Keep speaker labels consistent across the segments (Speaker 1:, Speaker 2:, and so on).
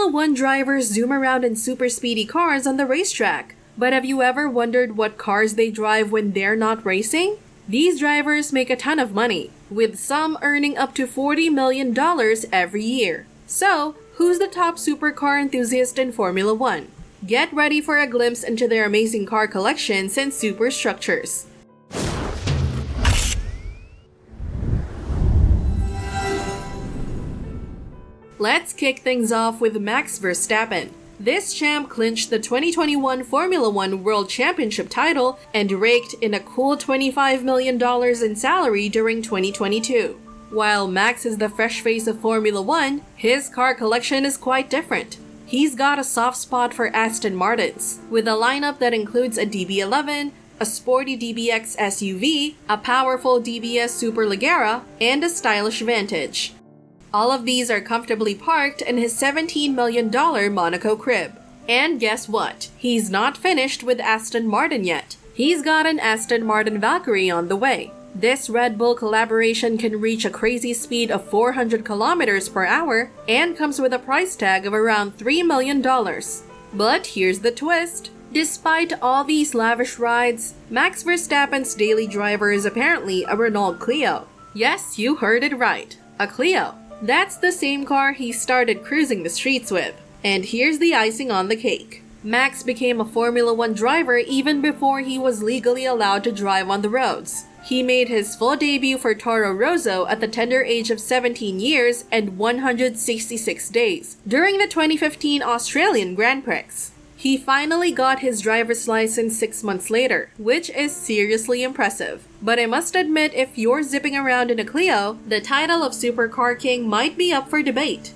Speaker 1: Formula One drivers zoom around in super speedy cars on the racetrack. But have you ever wondered what cars they drive when they're not racing? These drivers make a ton of money, with some earning up to $40 million every year. So, who's the top supercar enthusiast in Formula One? Get ready for a glimpse into their amazing car collections and superstructures. Let's kick things off with Max Verstappen. This champ clinched the 2021 Formula One World Championship title and raked in a cool $25 million in salary during 2022. While Max is the fresh face of Formula One, his car collection is quite different. He's got a soft spot for Aston Martins, with a lineup that includes a DB11, a sporty DBX SUV, a powerful DBS Superleggera, and a stylish Vantage. All of these are comfortably parked in his $17 million Monaco crib. And guess what? He's not finished with Aston Martin yet. He's got an Aston Martin Valkyrie on the way. This Red Bull collaboration can reach a crazy speed of 400 kilometers per hour and comes with a price tag of around $3 million. But here's the twist. Despite all these lavish rides, Max Verstappen's daily driver is apparently a Renault Clio. Yes, you heard it right. A Clio. That's the same car he started cruising the streets with. And here's the icing on the cake. Max became a Formula One driver even before he was legally allowed to drive on the roads. He made his full debut for Toro Rosso at the tender age of 17 years and 166 days during the 2015 Australian Grand Prix. He finally got his driver's license 6 months later, which is seriously impressive. But I must admit, if you're zipping around in a Clio, the title of Supercar King might be up for debate.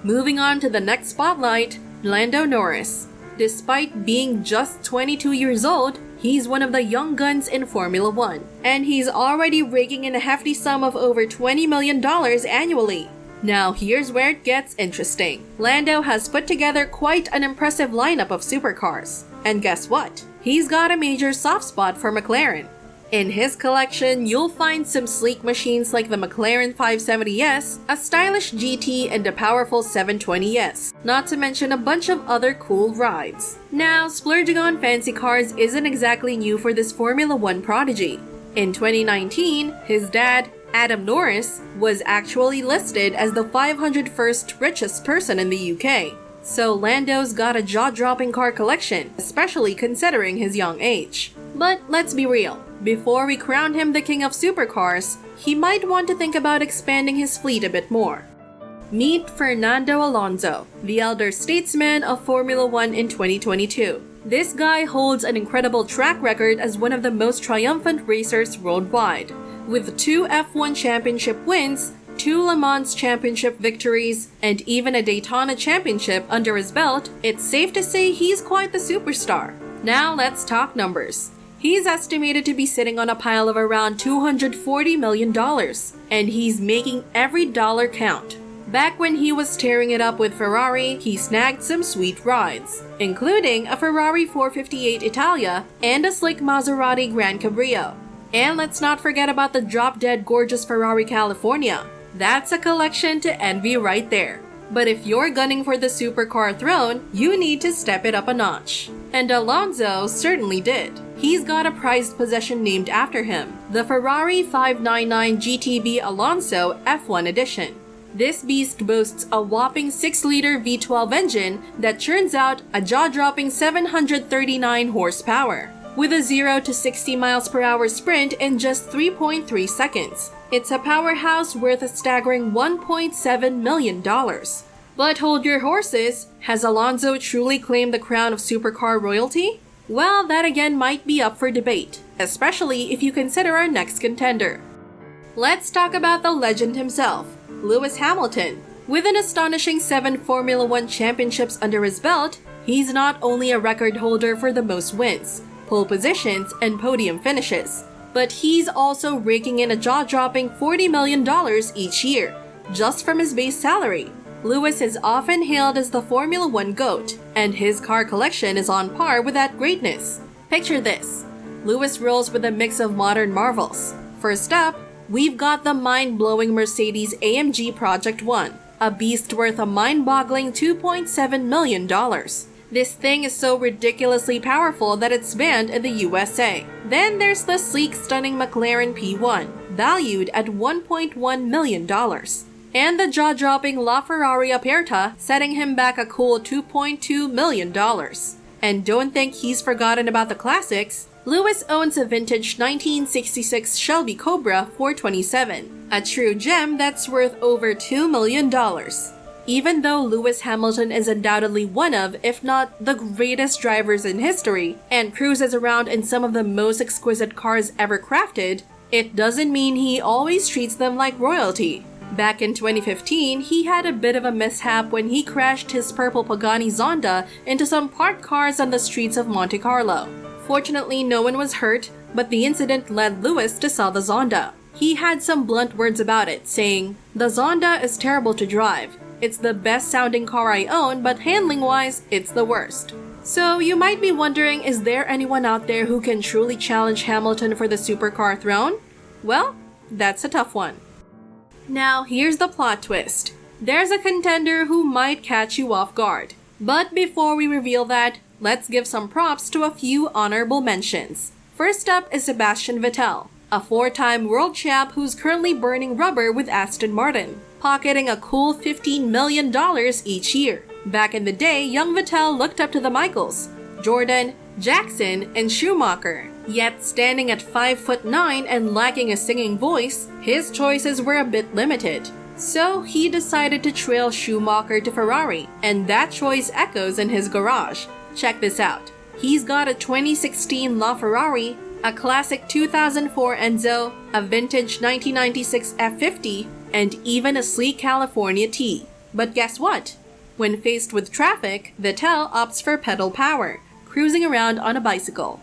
Speaker 1: Moving on to the next spotlight, Lando Norris. Despite being just 22 years old, he's one of the young guns in Formula One, and he's already raking in a hefty sum of over $20 million annually. Now here's where it gets interesting. Lando has put together quite an impressive lineup of supercars. And guess what? He's got a major soft spot for McLaren. In his collection, you'll find some sleek machines like the McLaren 570S, a stylish GT, and a powerful 720S, not to mention a bunch of other cool rides. Now, splurging on fancy cars isn't exactly new for this Formula One prodigy. In 2019, his dad, Adam Norris, was actually listed as the 501st richest person in the UK. So Lando's got a jaw-dropping car collection, especially considering his young age. But let's be real, before we crown him the king of supercars, he might want to think about expanding his fleet a bit more. Meet Fernando Alonso, the elder statesman of Formula One in 2022. This guy holds an incredible track record as one of the most triumphant racers worldwide. With 2 F1 championship wins, 2 Le Mans championship victories, and even a Daytona championship under his belt, it's safe to say he's quite the superstar. Now let's talk numbers. He's estimated to be sitting on a pile of around $240 million, and he's making every dollar count. Back when he was tearing it up with Ferrari, he snagged some sweet rides, including a Ferrari 458 Italia and a slick Maserati Gran Cabrio. And let's not forget about the drop-dead gorgeous Ferrari California. That's a collection to envy right there. But if you're gunning for the supercar throne, you need to step it up a notch. And Alonso certainly did. He's got a prized possession named after him, the Ferrari 599 GTB Alonso F1 Edition. This beast boasts a whopping 6-liter V12 engine that churns out a jaw-dropping 739 horsepower. With a 0 to 60 miles per hour sprint in just 3.3 seconds. It's a powerhouse worth a staggering $1.7 million. But hold your horses, has Alonso truly claimed the crown of supercar royalty? Well, that again might be up for debate, especially if you consider our next contender. Let's talk about the legend himself, Lewis Hamilton. With an astonishing 7 Formula One championships under his belt, he's not only a record holder for the most wins, pole positions, and podium finishes, but he's also raking in a jaw-dropping $40 million each year, just from his base salary. Lewis is often hailed as the Formula One GOAT, and his car collection is on par with that greatness. Picture this. Lewis rolls with a mix of modern marvels. First up, we've got the mind-blowing Mercedes AMG Project 1. a beast worth a mind-boggling $2.7 million. This thing is so ridiculously powerful that it's banned in the USA. Then there's the sleek, stunning McLaren P1, valued at $1.1 million. And the jaw-dropping LaFerrari Aperta, setting him back a cool $2.2 million. And don't think he's forgotten about the classics. Lewis owns a vintage 1966 Shelby Cobra 427, a true gem that's worth over $2 million. Even though Lewis Hamilton is undoubtedly one of, if not the greatest drivers in history, and cruises around in some of the most exquisite cars ever crafted, it doesn't mean he always treats them like royalty. Back in 2015, he had a bit of a mishap when he crashed his purple Pagani Zonda into some parked cars on the streets of Monte Carlo. Fortunately, no one was hurt, but the incident led Lewis to sell the Zonda. He had some blunt words about it, saying, "The Zonda is terrible to drive. It's the best sounding car I own, but handling-wise, it's the worst." So you might be wondering, is there anyone out there who can truly challenge Hamilton for the supercar throne? Well, that's a tough one. Now, here's the plot twist. There's a contender who might catch you off guard. But before we reveal that, let's give some props to a few honorable mentions. First up is Sebastian Vettel, a 4-time world champ who's currently burning rubber with Aston Martin, pocketing a cool $15 million each year. Back in the day, young Vettel looked up to the Michaels, Jordan, Jackson, and Schumacher. Yet standing at 5'9" and lacking a singing voice, his choices were a bit limited. So he decided to trail Schumacher to Ferrari, and that choice echoes in his garage. Check this out. He's got a 2016 LaFerrari, a classic 2004 Enzo, a vintage 1996 F50, and even a sleek California T. But guess what? When faced with traffic, Vettel opts for pedal power, cruising around on a bicycle.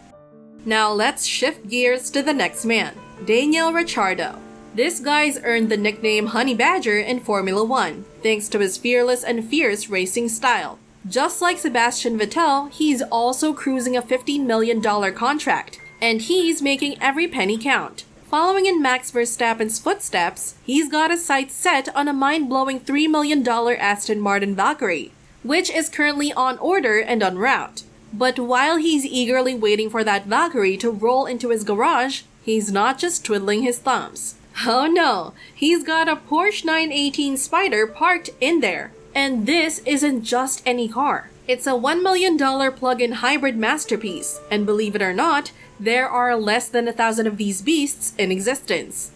Speaker 1: Now let's shift gears to the next man, Daniel Ricciardo. This guy's earned the nickname Honey Badger in Formula 1, thanks to his fearless and fierce racing style. Just like Sebastian Vettel, he's also cruising a $15 million contract, and he's making every penny count. Following in Max Verstappen's footsteps, he's got his sights set on a mind-blowing $3 million Aston Martin Valkyrie, which is currently on order and en route. But while he's eagerly waiting for that Valkyrie to roll into his garage, he's not just twiddling his thumbs. Oh no, he's got a Porsche 918 Spyder parked in there. And this isn't just any car. It's a $1 million plug-in hybrid masterpiece, and believe it or not, there are less than 1,000 of these beasts in existence.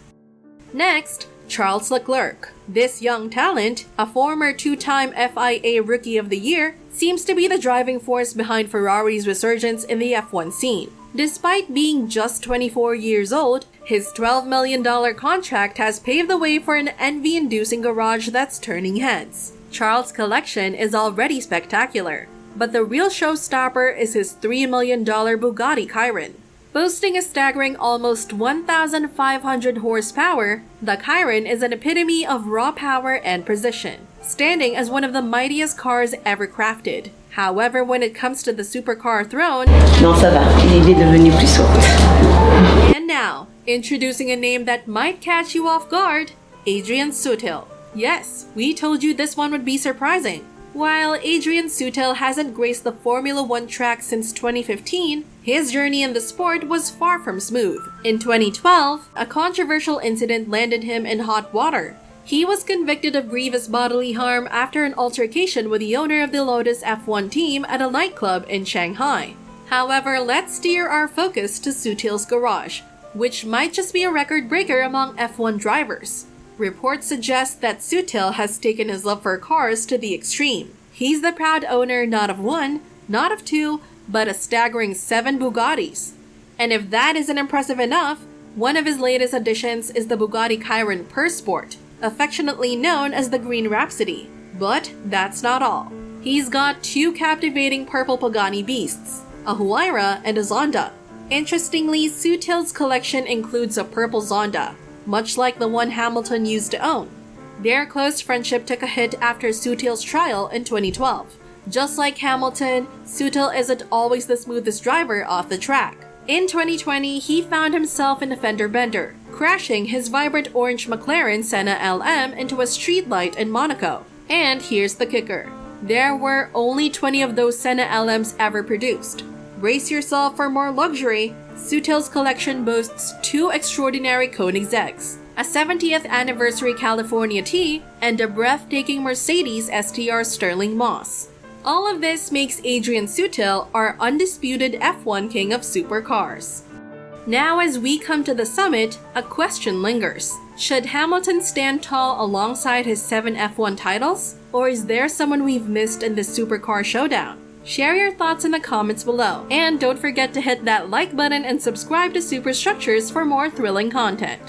Speaker 1: Next, Charles Leclerc. This young talent, a former 2-time FIA Rookie of the Year, seems to be the driving force behind Ferrari's resurgence in the F1 scene. Despite being just 24 years old, his $12 million contract has paved the way for an envy-inducing garage that's turning heads. Charles' collection is already spectacular, but the real showstopper is his $3 million Bugatti Chiron. Boasting a staggering almost 1,500 horsepower, the Chiron is an epitome of raw power and precision, standing as one of the mightiest cars ever crafted. However, when it comes to the supercar throne...
Speaker 2: Non, ça va. L'idée est devenue plus sourde.
Speaker 1: And now, introducing a name that might catch you off guard, Adrian Sutil. Yes, we told you this one would be surprising. While Adrian Sutil hasn't graced the Formula 1 track since 2015, his journey in the sport was far from smooth. In 2012, a controversial incident landed him in hot water. He was convicted of grievous bodily harm after an altercation with the owner of the Lotus F1 team at a nightclub in Shanghai. However, let's steer our focus to Sutil's garage, which might just be a record breaker among F1 drivers. Reports suggest that Sutil has taken his love for cars to the extreme. He's the proud owner not of one, not of two, but a staggering 7 Bugattis. And if that isn't impressive enough, one of his latest additions is the Bugatti Chiron Sport, affectionately known as the Green Rhapsody. But that's not all. He's got 2 captivating purple Pagani beasts, a Huayra and a Zonda. Interestingly, Sutil's collection includes a purple Zonda, much like the one Hamilton used to own. Their close friendship took a hit after Sutil's trial in 2012. Just like Hamilton, Sutil isn't always the smoothest driver off the track. In 2020, he found himself in a fender bender, crashing his vibrant orange McLaren Senna LM into a streetlight in Monaco. And here's the kicker. There were only 20 of those Senna LMs ever produced. Brace yourself for more luxury. Sutil's collection boasts 2 extraordinary Koenigseggs, a 70th anniversary California T, and a breathtaking Mercedes STR Sterling Moss. All of this makes Adrian Sutil our undisputed F1 king of supercars. Now as we come to the summit, a question lingers. Should Hamilton stand tall alongside his 7 F1 titles? Or is there someone we've missed in the supercar showdown? Share your thoughts in the comments below, and don't forget to hit that like button and subscribe to Superstructures for more thrilling content.